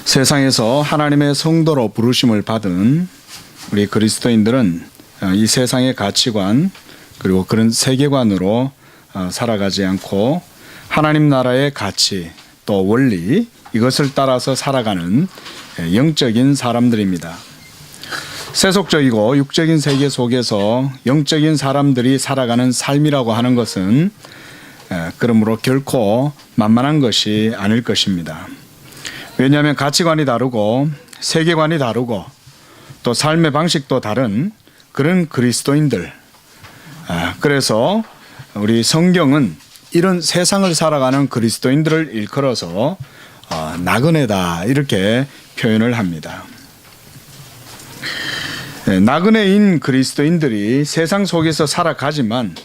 세상에서 하나님의 성도로 부르심을 받은 우리 그리스도인들은 이 세상의 가치관 그리고 그런 세계관으로 살아가지 않고 하나님 나라의 가치 또 원리 이것을 따라서 살아가는 영적인 사람들입니다. 세속적이고 육적인 세계 속에서 영적인 사람들이 살아가는 삶이라고 하는 것은 그러므로 결코 만만한 것이 아닐 것입니다. 왜냐하면 가치관이 다르고 세계관이 다르고 또 삶의 방식도 다른 그런 그리스도인들. 그래서 우리 성경은 이런 세상을 살아가는 그리스도인들을 일컬어서 나그네다 이렇게 표현을 합니다. 나그네인 그리스도인들이 세상 속에서 살아가지만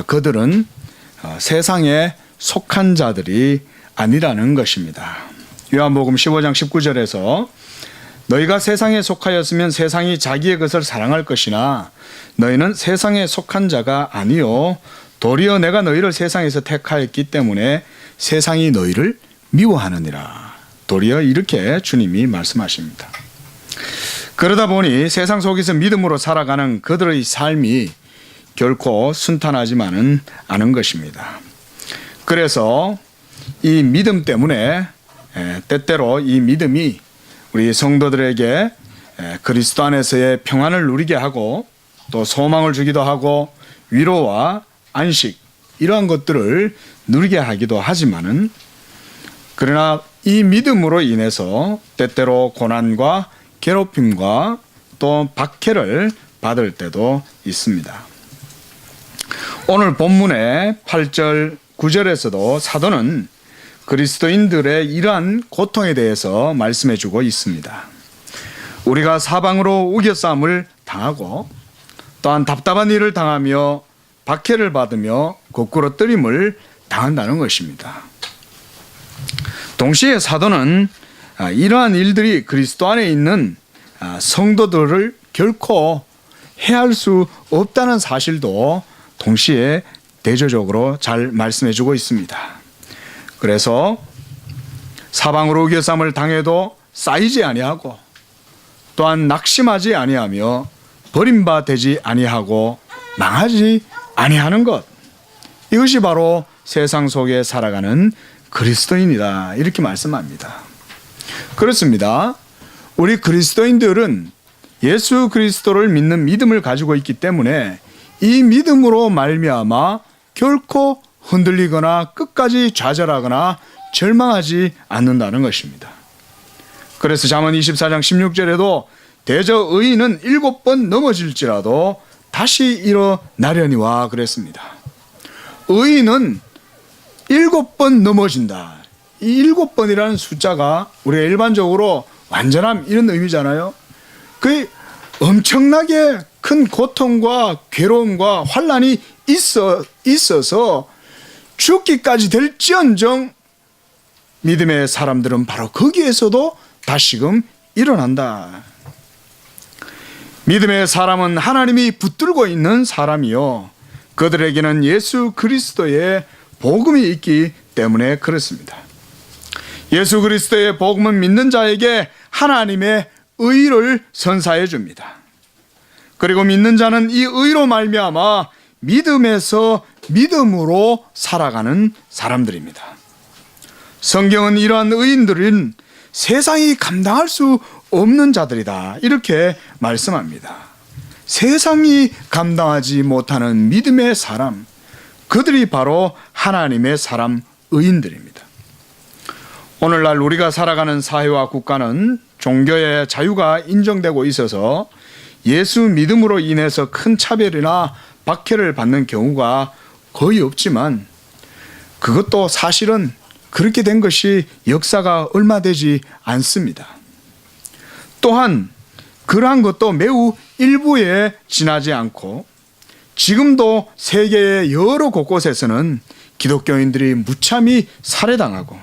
그들은 세상에 속한 자들이 아니라는 것입니다. 요한복음 15장 19절에서 너희가 세상에 속하였으면 세상이 자기의 것을 사랑할 것이나 너희는 세상에 속한 자가 아니요 도리어 내가 너희를 세상에서 택하였기 때문에 세상이 너희를 미워하느니라. 도리어 이렇게 주님이 말씀하십니다. 그러다 보니 세상 속에서 믿음으로 살아가는 그들의 삶이 결코 순탄하지만은 않은 것입니다. 그래서 이 믿음 때문에 때때로 이 믿음이 우리 성도들에게 그리스도 안에서의 평안을 누리게 하고 또 소망을 주기도 하고 위로와 안식 이러한 것들을 누리게 하기도 하지만은 그러나 이 믿음으로 인해서 때때로 고난과 괴롭힘과 또 박해를 받을 때도 있습니다. 오늘 본문의 8절 9절에서도 사도는 그리스도인들의 이러한 고통에 대해서 말씀해 주고 있습니다. 우리가 사방으로 우겨싸움을 당하고 또한 답답한 일을 당하며 박해를 받으며 거꾸로 뜨림을 당한다는 것입니다. 동시에 사도는 이러한 일들이 그리스도 안에 있는 성도들을 결코 해할 수 없다는 사실도 동시에 대조적으로 잘 말씀해 주고 있습니다. 그래서 사방으로 우겨쌈을 당해도 쌓이지 아니하고 또한 낙심하지 아니하며 버림받지 아니하고 망하지 아니하는 것, 이것이 바로 세상 속에 살아가는 그리스도인이다 이렇게 말씀합니다. 그렇습니다. 우리 그리스도인들은 예수 그리스도를 믿는 믿음을 가지고 있기 때문에 이 믿음으로 말미암아 결코 흔들리거나 끝까지 좌절하거나 절망하지 않는다는 것입니다. 그래서 잠언 24장 16절에도 대저 의인은 7번 넘어질지라도 다시 일어나려니와 그랬습니다. 의인은 7번 넘어진다. 이 7번이라는 숫자가 우리가 일반적으로 완전함 이런 의미잖아요. 그 엄청나게 큰 고통과 괴로움과 환난이 있어서 죽기까지 될지언정 믿음의 사람들은 바로 거기에서도 다시금 일어난다. 믿음의 사람은 하나님이 붙들고 있는 사람이요 그들에게는 예수 그리스도의 복음이 있기 때문에 그렇습니다. 예수 그리스도의 복음은 믿는 자에게 하나님의 의를 선사해 줍니다. 그리고 믿는 자는 이 의로 말미암아 믿음에서 믿음으로 살아가는 사람들입니다. 성경은 이러한 의인들은 세상이 감당할 수 없는 자들이다 이렇게 말씀합니다. 세상이 감당하지 못하는 믿음의 사람, 그들이 바로 하나님의 사람 의인들입니다. 오늘날 우리가 살아가는 사회와 국가는 종교의 자유가 인정되고 있어서 예수 믿음으로 인해서 큰 차별이나 박해를 받는 경우가 거의 없지만 그것도 사실은 그렇게 된 것이 역사가 얼마 되지 않습니다. 또한 그러한 것도 매우 일부에 지나지 않고 지금도 세계의 여러 곳곳에서는 기독교인들이 무참히 살해당하고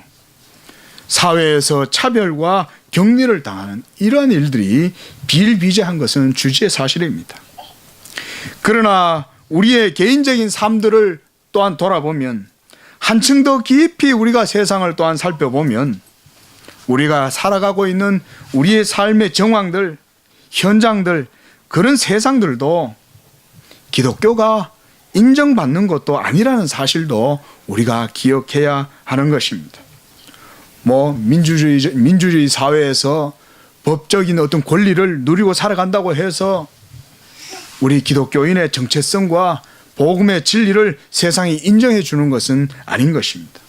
사회에서 차별과 격리를 당하는 이러한 일들이 비일비재한 것은 주지의 사실입니다. 그러나 우리의 개인적인 삶들을 또한 돌아보면 한층 더 깊이 우리가 세상을 또한 살펴보면 우리가 살아가고 있는 우리의 삶의 정황들, 현장들, 그런 세상들도 기독교가 인정받는 것도 아니라는 사실도 우리가 기억해야 하는 것입니다. 민주주의 사회에서 법적인 어떤 권리를 누리고 살아간다고 해서 우리 기독교인의 정체성과 복음의 진리를 세상이 인정해 주는 것은 아닌 것입니다.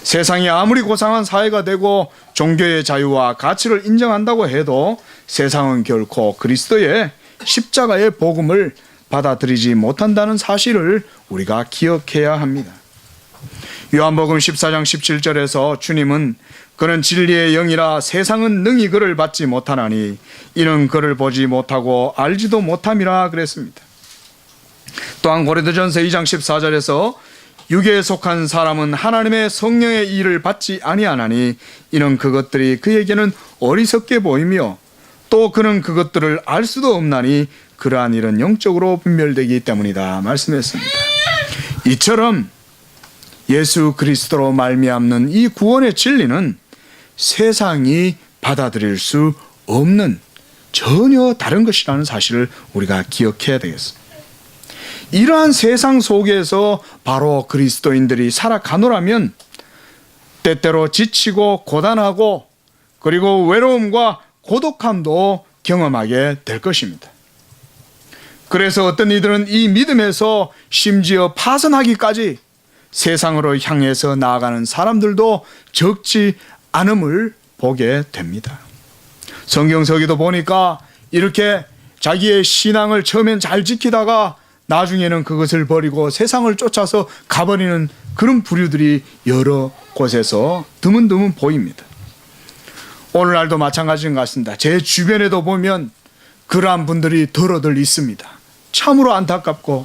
세상이 아무리 고상한 사회가 되고 종교의 자유와 가치를 인정한다고 해도 세상은 결코 그리스도의 십자가의 복음을 받아들이지 못한다는 사실을 우리가 기억해야 합니다. 요한복음 14장 17절에서 주님은 그는 진리의 영이라 세상은 능히 그를 받지 못하나니 이는 그를 보지 못하고 알지도 못함이라 그랬습니다. 또한 고린도전서 2장 14절에서 육에 속한 사람은 하나님의 성령의 일을 받지 아니하나니 이는 그것들이 그에게는 어리석게 보이며 또 그는 그것들을 알 수도 없나니 그러한 일은 영적으로 분별되기 때문이다 말씀했습니다. 이처럼 예수 그리스도로 말미암는 이 구원의 진리는 세상이 받아들일 수 없는 전혀 다른 것이라는 사실을 우리가 기억해야 되겠습니다. 이러한 세상 속에서 바로 그리스도인들이 살아가노라면 때때로 지치고 고단하고 그리고 외로움과 고독함도 경험하게 될 것입니다. 그래서 어떤 이들은 이 믿음에서 심지어 파선하기까지 세상으로 향해서 나아가는 사람들도 적지 않음을 보게 됩니다. 성경서기도 보니까 이렇게 자기의 신앙을 처음엔 잘 지키다가 나중에는 그것을 버리고 세상을 쫓아서 가버리는 그런 부류들이 여러 곳에서 드문드문 보입니다. 오늘날도 마찬가지인 것 같습니다. 제 주변에도 보면 그러한 분들이 더러들 있습니다. 참으로 안타깝고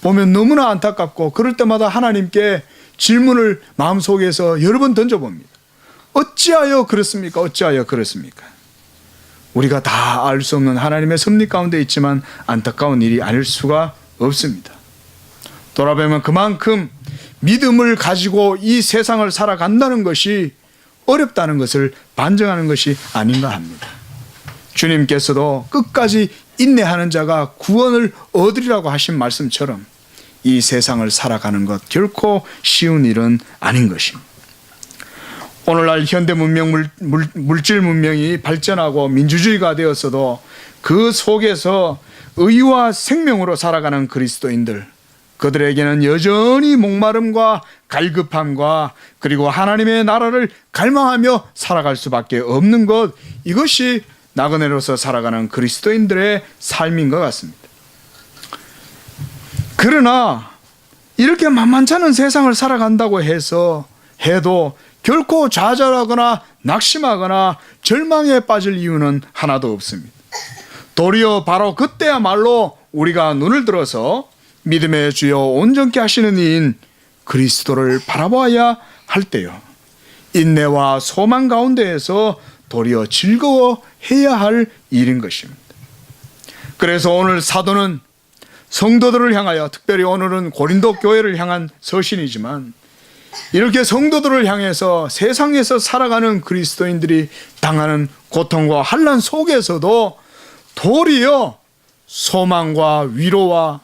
보면 너무나 안타깝고 그럴 때마다 하나님께 질문을 마음속에서 여러 번 던져봅니다. 어찌하여 그렇습니까? 어찌하여 그렇습니까? 우리가 다 알 수 없는 하나님의 섭리 가운데 있지만 안타까운 일이 아닐 수가 없습니다. 돌아보면 그만큼 믿음을 가지고 이 세상을 살아간다는 것이 어렵다는 것을 반증하는 것이 아닌가 합니다. 주님께서도 끝까지 인내하는 자가 구원을 얻으리라고 하신 말씀처럼 이 세상을 살아가는 것 결코 쉬운 일은 아닌 것입니다. 오늘날 현대 문명, 물질 문명이 발전하고 민주주의가 되었어도 그 속에서 의와 생명으로 살아가는 그리스도인들, 그들에게는 여전히 목마름과 갈급함과 그리고 하나님의 나라를 갈망하며 살아갈 수밖에 없는 것, 이것이 나그네로서 살아가는 그리스도인들의 삶인 것 같습니다. 그러나 이렇게 만만치 않은 세상을 살아간다고 해도 결코 좌절하거나 낙심하거나 절망에 빠질 이유는 하나도 없습니다. 도리어 바로 그때야말로 우리가 눈을 들어서 믿음의 주여 온전케 하시는 이인 그리스도를 바라봐야 할 때요, 인내와 소망 가운데에서 도리어 즐거워해야 할 일인 것입니다. 그래서 오늘 사도는 성도들을 향하여, 특별히 오늘은 고린도 교회를 향한 서신이지만, 이렇게 성도들을 향해서 세상에서 살아가는 그리스도인들이 당하는 고통과 환난 속에서도 도리어 소망과 위로와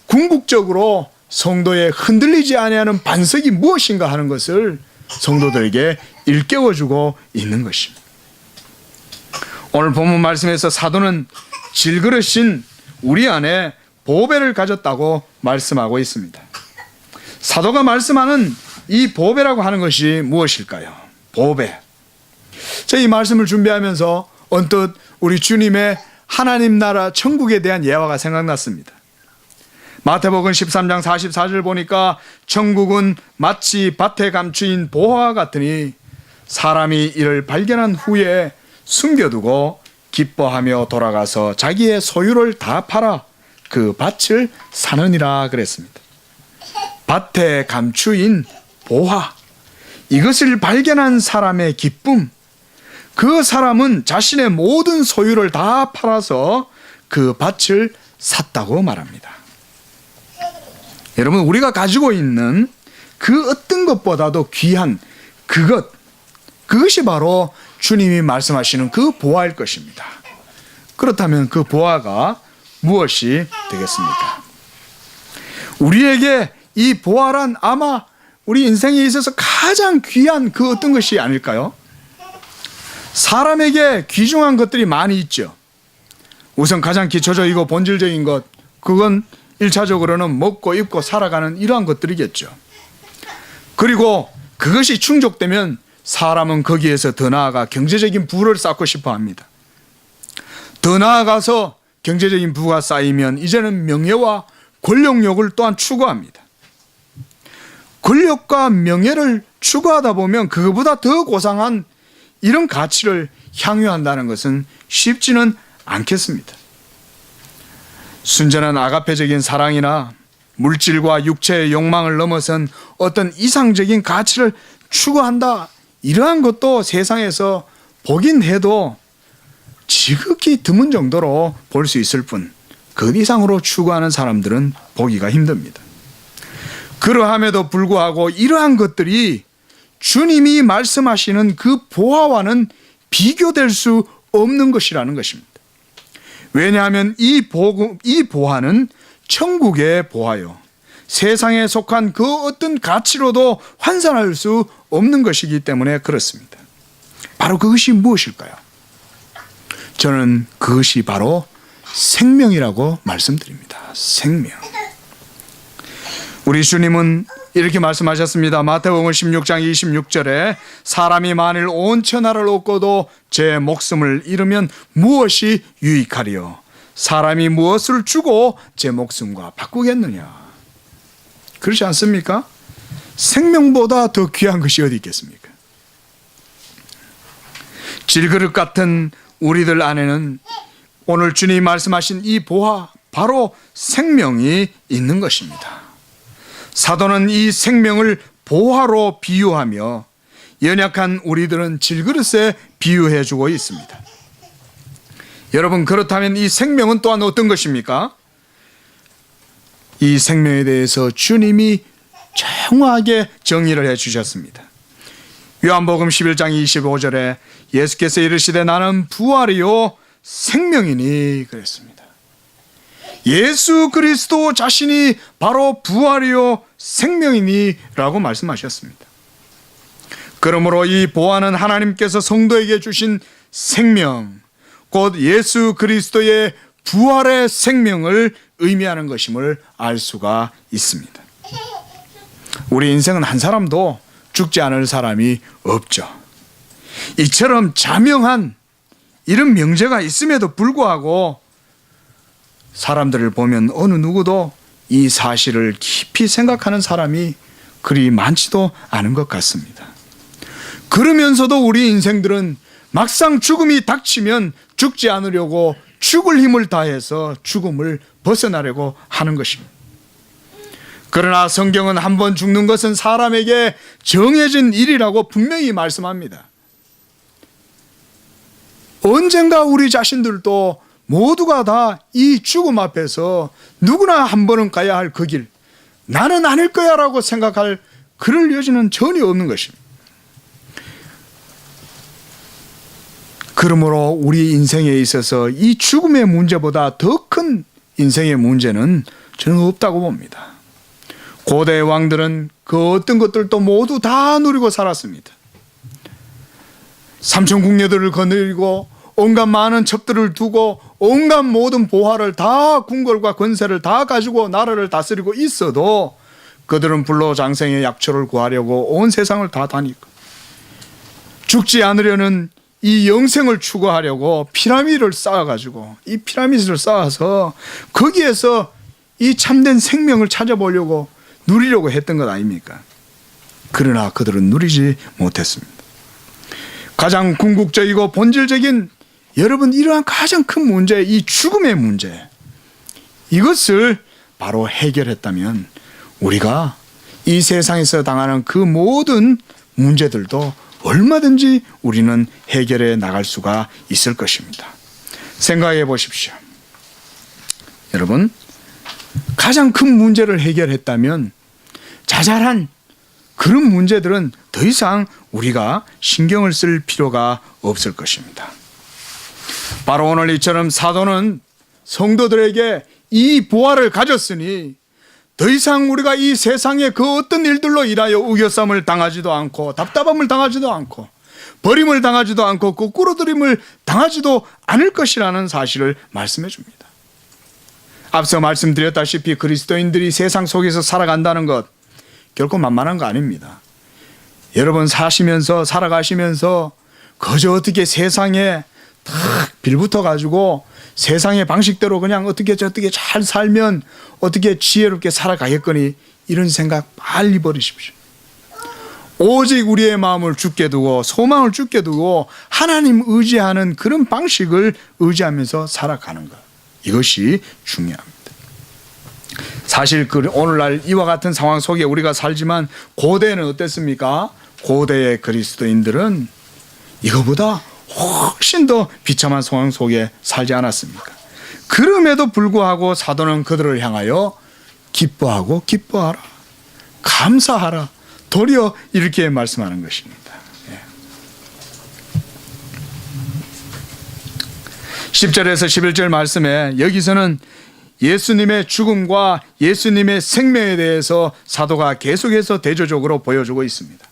궁극적으로 성도의 흔들리지 아니하는 반석이 무엇인가 하는 것을 성도들에게 일깨워주고 있는 것입니다. 오늘 본문 말씀에서 사도는 질그릇인 우리 안에 보배를 가졌다고 말씀하고 있습니다. 사도가 말씀하는 이 보배라고 하는 것이 무엇일까요? 보배. 제가 이 말씀을 준비하면서 언뜻 우리 주님의 하나님 나라 천국에 대한 예화가 생각났습니다. 마태복음 13장 44절 보니까 천국은 마치 밭에 감추인 보화와 같으니 사람이 이를 발견한 후에 숨겨두고 기뻐하며 돌아가서 자기의 소유를 다 팔아 그 밭을 사느니라 그랬습니다. 밭에 감추인 보화, 이것을 발견한 사람의 기쁨, 그 사람은 자신의 모든 소유를 다 팔아서 그 밭을 샀다고 말합니다. 여러분, 우리가 가지고 있는 그 어떤 것보다도 귀한 그것이 바로 주님이 말씀하시는 그 보화일 것입니다. 그렇다면 그 보화가 무엇이 되겠습니까? 우리에게 이 보화란 아마 우리 인생에 있어서 가장 귀한 그 어떤 것이 아닐까요? 사람에게 귀중한 것들이 많이 있죠. 우선 가장 기초적이고 본질적인 것, 그건 1차적으로는 먹고 입고 살아가는 이러한 것들이겠죠. 그리고 그것이 충족되면 사람은 거기에서 더 나아가 경제적인 부를 쌓고 싶어 합니다. 더 나아가서 경제적인 부가 쌓이면 이제는 명예와 권력욕을 또한 추구합니다. 권력과 명예를 추구하다 보면 그거보다 더 고상한 이런 가치를 향유한다는 것은 쉽지는 않겠습니다. 순전한 아가페적인 사랑이나 물질과 육체의 욕망을 넘어선 어떤 이상적인 가치를 추구한다, 이러한 것도 세상에서 보긴 해도 지극히 드문 정도로 볼 수 있을 뿐, 그 이상으로 추구하는 사람들은 보기가 힘듭니다. 그러함에도 불구하고 이러한 것들이 주님이 말씀하시는 그 보화와는 비교될 수 없는 것이라는 것입니다. 왜냐하면 이 보화는 천국의 보화요, 세상에 속한 그 어떤 가치로도 환산할 수 없는 것이기 때문에 그렇습니다. 바로 그것이 무엇일까요? 저는 그것이 바로 생명이라고 말씀드립니다. 생명. 우리 주님은 이렇게 말씀하셨습니다. 마태복음 16장 26절에 사람이 만일 온 천하를 얻고도 제 목숨을 잃으면 무엇이 유익하리요? 사람이 무엇을 주고 제 목숨과 바꾸겠느냐? 그렇지 않습니까? 생명보다 더 귀한 것이 어디 있겠습니까? 질그릇 같은 우리들 안에는 오늘 주님이 말씀하신 이 보화, 바로 생명이 있는 것입니다. 사도는 이 생명을 보화로 비유하며 연약한 우리들은 질그릇에 비유해 주고 있습니다. 여러분, 그렇다면 이 생명은 또한 어떤 것입니까? 이 생명에 대해서 주님이 정확하게 정의를 해 주셨습니다. 요한복음 11장 25절에 예수께서 이르시되 나는 부활이요 생명이니 그랬습니다. 예수 그리스도 자신이 바로 부활이요 생명이니 라고 말씀하셨습니다. 그러므로 이 보화는 하나님께서 성도에게 주신 생명, 곧 예수 그리스도의 부활의 생명을 의미하는 것임을 알 수가 있습니다. 우리 인생은 한 사람도 죽지 않을 사람이 없죠. 이처럼 자명한 이런 명제가 있음에도 불구하고 사람들을 보면 어느 누구도 이 사실을 깊이 생각하는 사람이 그리 많지도 않은 것 같습니다. 그러면서도 우리 인생들은 막상 죽음이 닥치면 죽지 않으려고 죽을 힘을 다해서 죽음을 벗어나려고 하는 것입니다. 그러나 성경은 한 번 죽는 것은 사람에게 정해진 일이라고 분명히 말씀합니다. 언젠가 우리 자신들도 모두가 다 이 죽음 앞에서 누구나 한 번은 가야 할 그 길, 나는 아닐 거야 라고 생각할 그럴 여지는 전혀 없는 것입니다. 그러므로 우리 인생에 있어서 이 죽음의 문제보다 더 큰 인생의 문제는 저는 없다고 봅니다. 고대 왕들은 그 어떤 것들도 모두 다 누리고 살았습니다. 삼천 국녀들을 거느리고 온갖 많은 첩들을 두고 온갖 모든 보화를 다, 궁궐과 권세를 다 가지고 나라를 다스리고 있어도 그들은 불로장생의 약초를 구하려고 온 세상을 다 다니고 죽지 않으려는 이 영생을 추구하려고 피라미드를 쌓아가지고 이 피라미드를 쌓아서 거기에서 이 참된 생명을 찾아보려고 누리려고 했던 것 아닙니까? 그러나 그들은 누리지 못했습니다. 가장 궁극적이고 본질적인 여러분 이러한 가장 큰 문제, 이 죽음의 문제, 이것을 바로 해결했다면 우리가 이 세상에서 당하는 그 모든 문제들도 얼마든지 우리는 해결해 나갈 수가 있을 것입니다. 생각해 보십시오. 여러분, 가장 큰 문제를 해결했다면 자잘한 그런 문제들은 더 이상 우리가 신경을 쓸 필요가 없을 것입니다. 바로 오늘 이처럼 사도는 성도들에게 이 보화를 가졌으니 더 이상 우리가 이 세상의 그 어떤 일들로 인하여 우겨쌈을 당하지도 않고 답답함을 당하지도 않고 버림을 당하지도 않고 거꾸로들임을 당하지도 않을 것이라는 사실을 말씀해 줍니다. 앞서 말씀드렸다시피 그리스도인들이 세상 속에서 살아간다는 것 결코 만만한 거 아닙니다. 여러분 사시면서 살아가시면서 그저 어떻게 세상에 탁 빌붙어 가지고 세상의 방식대로 그냥 어떻게 저떻게 잘 살면 어떻게 지혜롭게 살아가겠거니 이런 생각 빨리 버리십시오. 오직 우리의 마음을 굳게 두고 소망을 굳게 두고 하나님 의지하는 그런 방식을 의지하면서 살아가는 것, 이것이 중요합니다. 사실 오늘날 이와 같은 상황 속에 우리가 살지만 고대는 어땠습니까? 고대의 그리스도인들은 이거보다 훨씬 더 비참한 상황 속에 살지 않았습니까? 그럼에도 불구하고 사도는 그들을 향하여 기뻐하고 기뻐하라, 감사하라, 도리어 이렇게 말씀하는 것입니다. 10절에서 11절 말씀에 여기서는 예수님의 죽음과 예수님의 생명에 대해서 사도가 계속해서 대조적으로 보여주고 있습니다.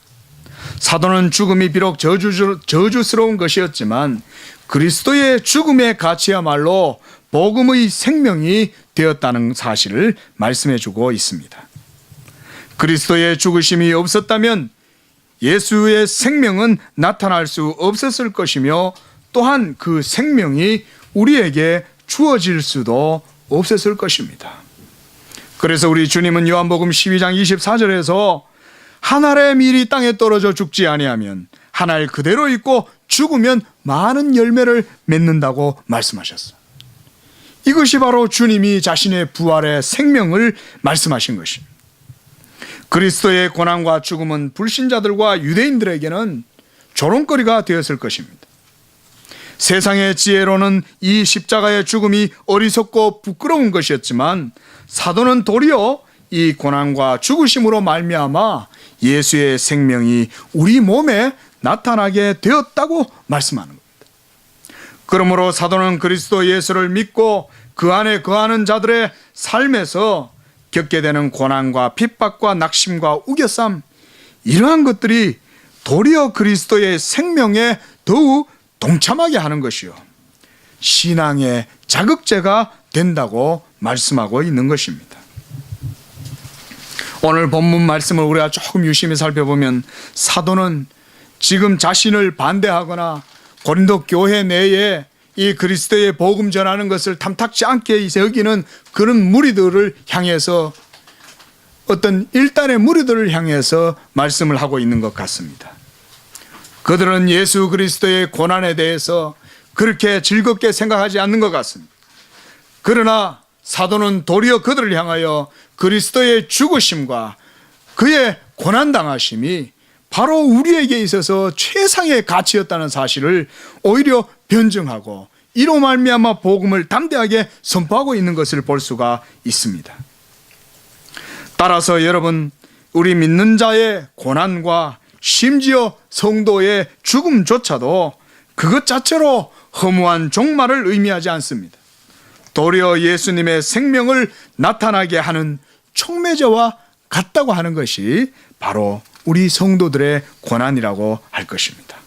사도는 죽음이 비록 저주스러운 것이었지만 그리스도의 죽음의 가치야말로 복음의 생명이 되었다는 사실을 말씀해 주고 있습니다. 그리스도의 죽으심이 없었다면 예수의 생명은 나타날 수 없었을 것이며 또한 그 생명이 우리에게 주어질 수도 없었을 것입니다. 그래서 우리 주님은 요한복음 12장 24절에서 한 알의 밀이 땅에 떨어져 죽지 아니하면 한 알 그대로 있고 죽으면 많은 열매를 맺는다고 말씀하셨어요. 이것이 바로 주님이 자신의 부활의 생명을 말씀하신 것입니다. 그리스도의 고난과 죽음은 불신자들과 유대인들에게는 조롱거리가 되었을 것입니다. 세상의 지혜로는 이 십자가의 죽음이 어리석고 부끄러운 것이었지만 사도는 도리어 이 고난과 죽으심으로 말미암아 예수의 생명이 우리 몸에 나타나게 되었다고 말씀하는 겁니다. 그러므로 사도는 그리스도 예수를 믿고 그 안에 거하는 자들의 삶에서 겪게 되는 고난과 핍박과 낙심과 우겨쌈, 이러한 것들이 도리어 그리스도의 생명에 더욱 동참하게 하는 것이요, 신앙의 자극제가 된다고 말씀하고 있는 것입니다. 오늘 본문 말씀을 우리가 조금 유심히 살펴보면 사도는 지금 자신을 반대하거나 고린도 교회 내에 이 그리스도의 복음 전하는 것을 탐탁지 않게 여기는 그런 무리들을 향해서, 어떤 일단의 무리들을 향해서 말씀을 하고 있는 것 같습니다. 그들은 예수 그리스도의 고난에 대해서 그렇게 즐겁게 생각하지 않는 것 같습니다. 그러나 사도는 도리어 그들을 향하여 그리스도의 죽으심과 그의 고난당하심이 바로 우리에게 있어서 최상의 가치였다는 사실을 오히려 변증하고 이로 말미암아 복음을 담대하게 선포하고 있는 것을 볼 수가 있습니다. 따라서 여러분, 우리 믿는 자의 고난과 심지어 성도의 죽음조차도 그것 자체로 허무한 종말을 의미하지 않습니다. 도리어 예수님의 생명을 나타나게 하는 촉매제와 같다고 하는 것이 바로 우리 성도들의 고난이라고 할 것입니다.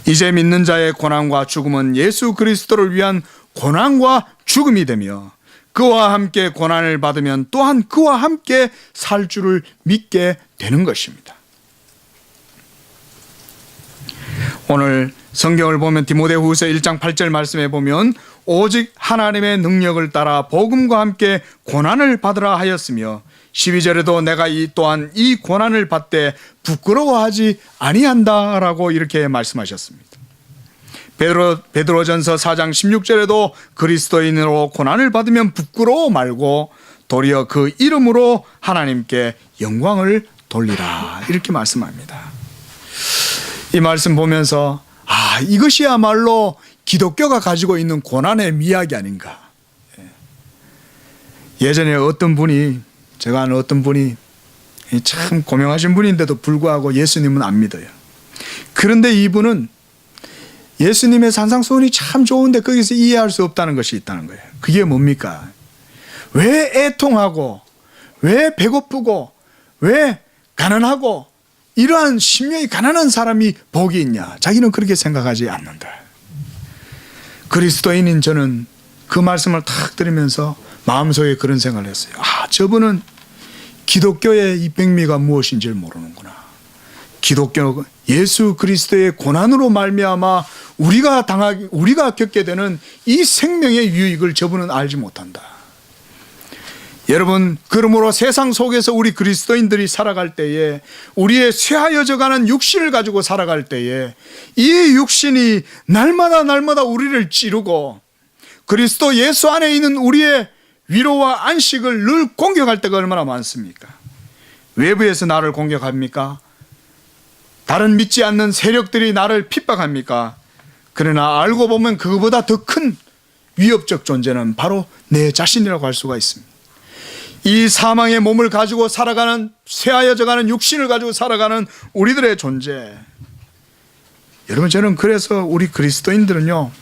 이제 믿는 자의 고난과 죽음은 예수 그리스도를 위한 고난과 죽음이 되며 그와 함께 고난을 받으면 또한 그와 함께 살 줄을 믿게 되는 것입니다. 오늘 성경을 보면 디모데후서 1장 8절 말씀에 보면 오직 하나님의 능력을 따라 복음과 함께 고난을 받으라 하였으며 12절에도 내가 또한 이 고난을 받되 부끄러워하지 아니한다라고 이렇게 말씀하셨습니다. 베드로전서 4장 16절에도 그리스도인으로 고난을 받으면 부끄러워 말고 도리어 그 이름으로 하나님께 영광을 돌리라, 이렇게 말씀합니다. 이 말씀 보면서 이것이야말로 기독교가 가지고 있는 고난의 미학이 아닌가. 예전에 제가 아는 어떤 분이 참 고명하신 분인데도 불구하고 예수님은 안 믿어요. 그런데 이분은 예수님의 산상수훈이 참 좋은데 거기서 이해할 수 없다는 것이 있다는 거예요. 그게 뭡니까? 왜 애통하고, 왜 배고프고, 왜 가난하고, 이러한 심령이 가난한 사람이 복이 있냐? 자기는 그렇게 생각하지 않는다. 그리스도인인 저는 그 말씀을 탁 들으면서 마음속에 그런 생각을 했어요. 아, 저분은 기독교의 이 백미가 무엇인지를 모르는구나. 기독교 예수 그리스도의 고난으로 말미암아 우리가 겪게 되는 이 생명의 유익을 저분은 알지 못한다. 여러분, 그러므로 세상 속에서 우리 그리스도인들이 살아갈 때에, 우리의 쇠하여져가는 육신을 가지고 살아갈 때에 이 육신이 날마다 우리를 찌르고 그리스도 예수 안에 있는 우리의 위로와 안식을 늘 공격할 때가 얼마나 많습니까? 외부에서 나를 공격합니까? 다른 믿지 않는 세력들이 나를 핍박합니까? 그러나 알고 보면 그거보다 더 큰 위협적 존재는 바로 내 자신이라고 할 수가 있습니다. 이 사망의 몸을 가지고 살아가는, 쇠하여져가는 육신을 가지고 살아가는 우리들의 존재. 여러분, 저는 그래서 우리 그리스도인들은요,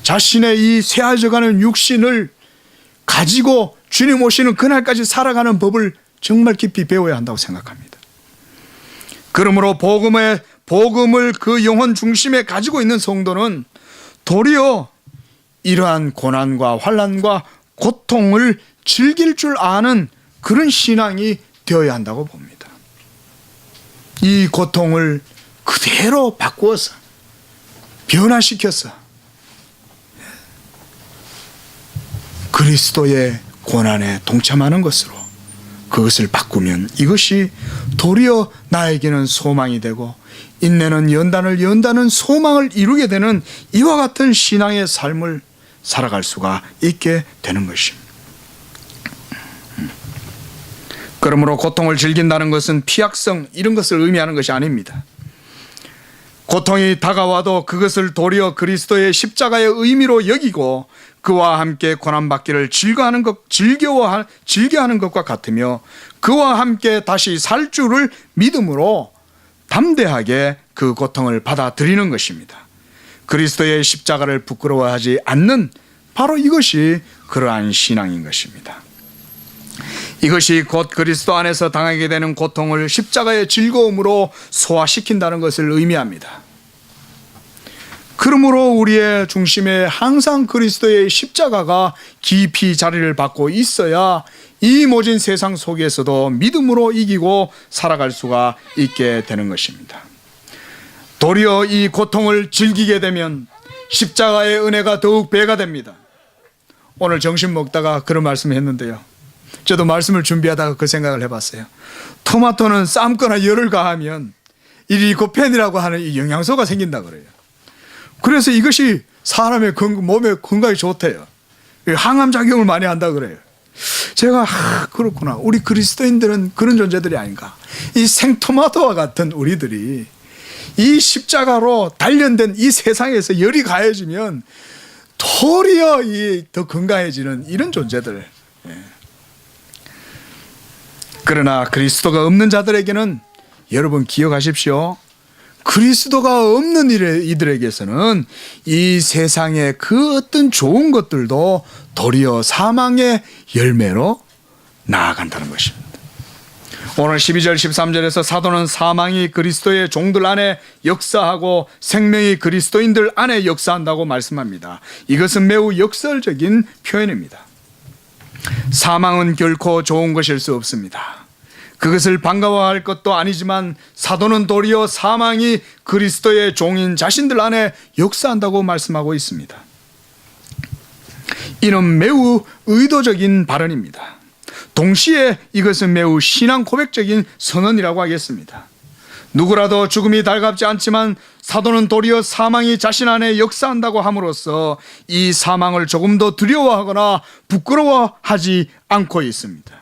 자신의 이 쇠하여져가는 육신을 가지고 주님 오시는 그날까지 살아가는 법을 정말 깊이 배워야 한다고 생각합니다. 그러므로 복음을 그 영혼 중심에 가지고 있는 성도는 도리어 이러한 고난과 환난과 고통을 즐길 줄 아는 그런 신앙이 되어야 한다고 봅니다. 이 고통을 그대로 바꾸어서 변화시켜서 그리스도의 고난에 동참하는 것으로 그것을 바꾸면 이것이 도리어 나에게는 소망이 되고 인내는 연단을 연다는 소망을 이루게 되는 이와 같은 신앙의 삶을 살아갈 수가 있게 되는 것입니다. 그러므로 고통을 즐긴다는 것은 피약성 이런 것을 의미하는 것이 아닙니다. 고통이 다가와도 그것을 도리어 그리스도의 십자가의 의미로 여기고 그와 함께 고난받기를 즐겨하는 것과 같으며 그와 함께 다시 살 줄을 믿음으로 담대하게 그 고통을 받아들이는 것입니다. 그리스도의 십자가를 부끄러워하지 않는 바로 이것이 그러한 신앙인 것입니다. 이것이 곧 그리스도 안에서 당하게 되는 고통을 십자가의 즐거움으로 소화시킨다는 것을 의미합니다. 그러므로 우리의 중심에 항상 그리스도의 십자가가 깊이 자리를 받고 있어야 이 모진 세상 속에서도 믿음으로 이기고 살아갈 수가 있게 되는 것입니다. 도리어 이 고통을 즐기게 되면 십자가의 은혜가 더욱 배가 됩니다. 오늘 점심 먹다가 그런 말씀을 했는데요, 저도 말씀을 준비하다가 그 생각을 해봤어요. 토마토는 삶거나 열을 가하면 이 리코펜이라고 하는 이 영양소가 생긴다 그래요. 그래서 이것이 사람의 몸에 건강에 좋대요. 항암 작용을 많이 한다 그래요. 제가 그렇구나, 우리 그리스도인들은 그런 존재들이 아닌가. 이 생토마토와 같은 우리들이 이 십자가로 단련된 이 세상에서 열이 가해지면 도리어 더 건강해지는 이런 존재들. 그러나 그리스도가 없는 자들에게는 여러분 기억하십시오. 그리스도가 없는 이들에게서는 이 세상의 그 어떤 좋은 것들도 도리어 사망의 열매로 나아간다는 것입니다. 오늘 12절 13절에서 사도는 사망이 그리스도의 종들 안에 역사하고 생명이 그리스도인들 안에 역사한다고 말씀합니다. 이것은 매우 역설적인 표현입니다. 사망은 결코 좋은 것일 수 없습니다. 그것을 반가워할 것도 아니지만 사도는 도리어 사망이 그리스도의 종인 자신들 안에 역사한다고 말씀하고 있습니다. 이는 매우 의도적인 발언입니다. 동시에 이것은 매우 신앙 고백적인 선언이라고 하겠습니다. 누구라도 죽음이 달갑지 않지만 사도는 도리어 사망이 자신 안에 역사한다고 함으로써 이 사망을 조금 더 두려워하거나 부끄러워하지 않고 있습니다.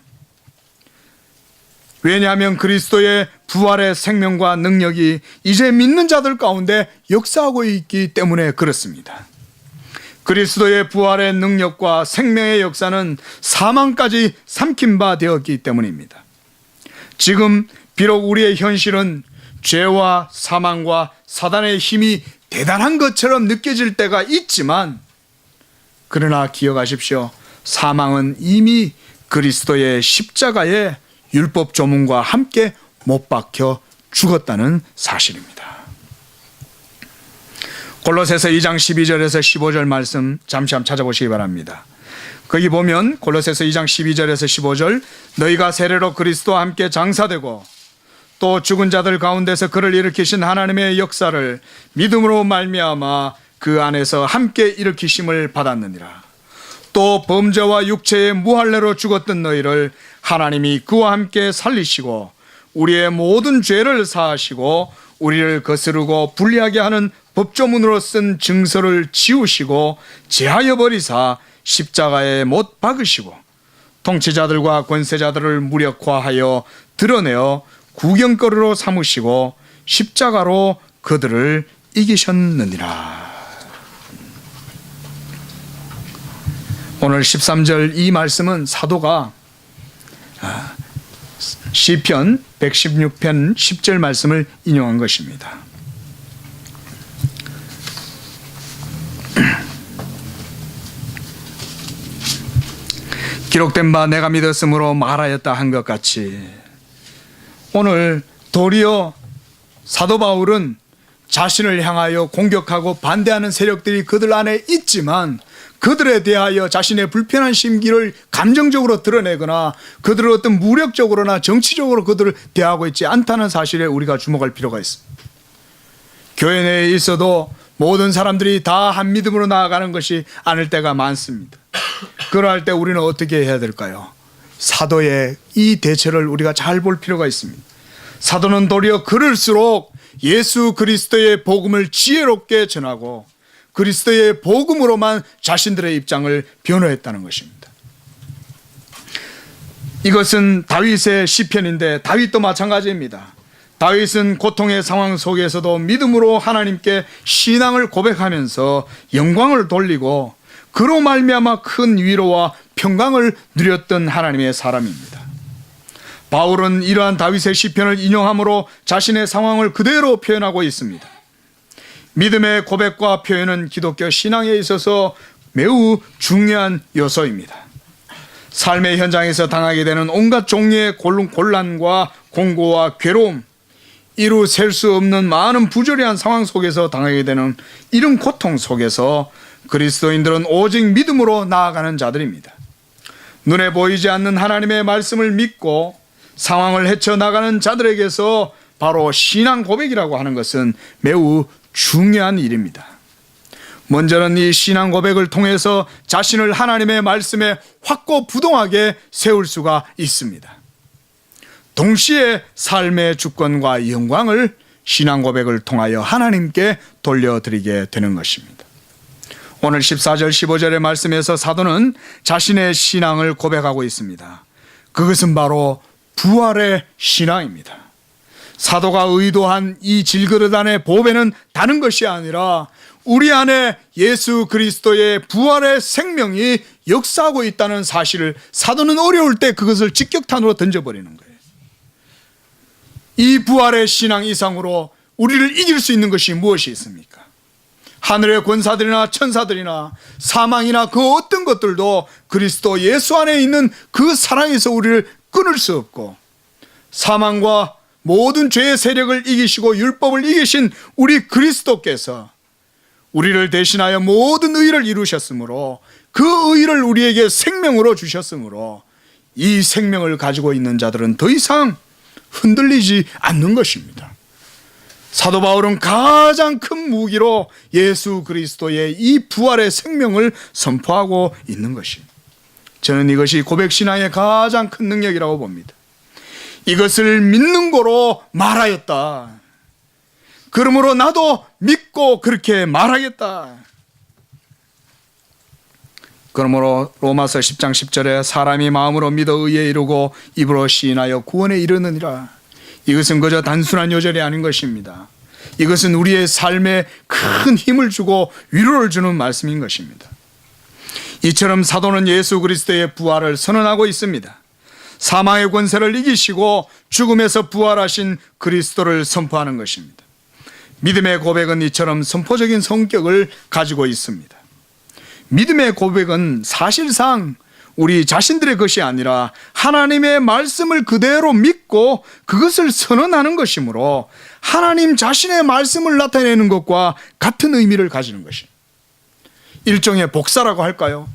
왜냐하면 그리스도의 부활의 생명과 능력이 이제 믿는 자들 가운데 역사하고 있기 때문에 그렇습니다. 그리스도의 부활의 능력과 생명의 역사는 사망까지 삼킨 바 되었기 때문입니다. 지금 비록 우리의 현실은 죄와 사망과 사단의 힘이 대단한 것처럼 느껴질 때가 있지만, 그러나 기억하십시오. 사망은 이미 그리스도의 십자가의 율법 조문과 함께 못 박혀 죽었다는 사실입니다. 골로새서 2장 12절에서 15절 말씀 잠시 한번 찾아보시기 바랍니다. 거기 보면 골로새서 2장 12절에서 15절, 너희가 세례로 그리스도와 함께 장사되고 또 죽은 자들 가운데서 그를 일으키신 하나님의 역사를 믿음으로 말미암아 그 안에서 함께 일으키심을 받았느니라. 또 범죄와 육체의 무할례로 죽었던 너희를 하나님이 그와 함께 살리시고 우리의 모든 죄를 사하시고 우리를 거스르고 불리하게 하는 법조문으로 쓴 증서를 지우시고 제하여 버리사 십자가에 못 박으시고 통치자들과 권세자들을 무력화하여 드러내어 구경거리로 삼으시고 십자가로 그들을 이기셨느니라. 오늘 13절 이 말씀은 사도가 시편 116편 10절 말씀을 인용한 것입니다. 기록된 바 내가 믿었으므로 말하였다 한 것 같이, 오늘 도리어 사도 바울은 자신을 향하여 공격하고 반대하는 세력들이 그들 안에 있지만 그들에 대하여 자신의 불편한 심기를 감정적으로 드러내거나 그들을 어떤 무력적으로나 정치적으로 그들을 대하고 있지 않다는 사실에 우리가 주목할 필요가 있습니다. 교회 내에 있어도 모든 사람들이 다 한 믿음으로 나아가는 것이 아닐 때가 많습니다. 그러할 때 우리는 어떻게 해야 될까요? 사도의 이 대처를 우리가 잘 볼 필요가 있습니다. 사도는 도리어 그럴수록 예수 그리스도의 복음을 지혜롭게 전하고 그리스도의 복음으로만 자신들의 입장을 변호했다는 것입니다. 이것은 다윗의 시편인데 다윗도 마찬가지입니다. 다윗은 고통의 상황 속에서도 믿음으로 하나님께 신앙을 고백하면서 영광을 돌리고 그로 말미암아 큰 위로와 평강을 누렸던 하나님의 사람입니다. 바울은 이러한 다윗의 시편을 인용함으로 자신의 상황을 그대로 표현하고 있습니다. 믿음의 고백과 표현은 기독교 신앙에 있어서 매우 중요한 요소입니다. 삶의 현장에서 당하게 되는 온갖 종류의 곤란과 공고와 괴로움, 이루 셀 수 없는 많은 부조리한 상황 속에서 당하게 되는 이런 고통 속에서 그리스도인들은 오직 믿음으로 나아가는 자들입니다. 눈에 보이지 않는 하나님의 말씀을 믿고 상황을 헤쳐나가는 자들에게서 바로 신앙 고백이라고 하는 것은 매우 중요한 일입니다. 먼저는 이 신앙 고백을 통해서 자신을 하나님의 말씀에 확고부동하게 세울 수가 있습니다. 동시에 삶의 주권과 영광을 신앙 고백을 통하여 하나님께 돌려드리게 되는 것입니다. 오늘 14절 15절의 말씀에서 사도는 자신의 신앙을 고백하고 있습니다. 그것은 바로 부활의 신앙입니다. 사도가 의도한 이 질그릇 안의 보배는 다른 것이 아니라 우리 안에 예수 그리스도의 부활의 생명이 역사하고 있다는 사실을 사도는 어려울 때 그것을 직격탄으로 던져버리는 거예요. 이 부활의 신앙 이상으로 우리를 이길 수 있는 것이 무엇이 있습니까? 하늘의 권사들이나 천사들이나 사망이나 그 어떤 것들도 그리스도 예수 안에 있는 그 사랑에서 우리를 끊을 수 없고, 사망과 모든 죄의 세력을 이기시고 율법을 이기신 우리 그리스도께서 우리를 대신하여 모든 의를 이루셨으므로 그 의를 우리에게 생명으로 주셨으므로 이 생명을 가지고 있는 자들은 더 이상 흔들리지 않는 것입니다. 사도 바울은 가장 큰 무기로 예수 그리스도의 이 부활의 생명을 선포하고 있는 것입니다. 저는 이것이 고백신앙의 가장 큰 능력이라고 봅니다. 이것을 믿는 거로 말하였다. 그러므로 나도 믿고 그렇게 말하겠다. 그러므로 로마서 10장 10절에 사람이 마음으로 믿어 의에 이르고 입으로 시인하여 구원에 이르느니라. 이것은 그저 단순한 요절이 아닌 것입니다. 이것은 우리의 삶에 큰 힘을 주고 위로를 주는 말씀인 것입니다. 이처럼 사도는 예수 그리스도의 부활을 선언하고 있습니다. 사망의 권세를 이기시고 죽음에서 부활하신 그리스도를 선포하는 것입니다. 믿음의 고백은 이처럼 선포적인 성격을 가지고 있습니다. 믿음의 고백은 사실상 우리 자신들의 것이 아니라 하나님의 말씀을 그대로 믿고 그것을 선언하는 것이므로 하나님 자신의 말씀을 나타내는 것과 같은 의미를 가지는 것입니다. 일종의 복사라고 할까요?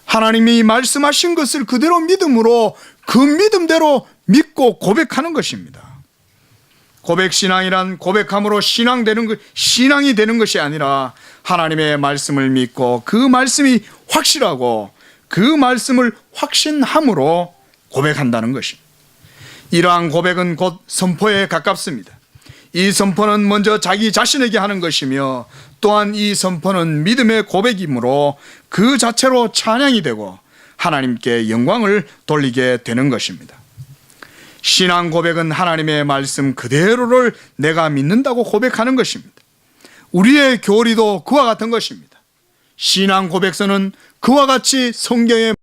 하나님이 말씀하신 것을 그대로 믿음으로 그 믿음대로 믿고 고백하는 것입니다. 고백신앙이란 고백함으로 신앙이 되는 것이 아니라 하나님의 말씀을 믿고 그 말씀이 확실하고 그 말씀을 확신함으로 고백한다는 것입니다. 이러한 고백은 곧 선포에 가깝습니다. 이 선포는 먼저 자기 자신에게 하는 것이며 또한 이 선포는 믿음의 고백이므로 그 자체로 찬양이 되고 하나님께 영광을 돌리게 되는 것입니다. 신앙 고백은 하나님의 말씀 그대로를 내가 믿는다고 고백하는 것입니다. 우리의 교리도 그와 같은 것입니다. 신앙 고백서는 그와 같이 성경의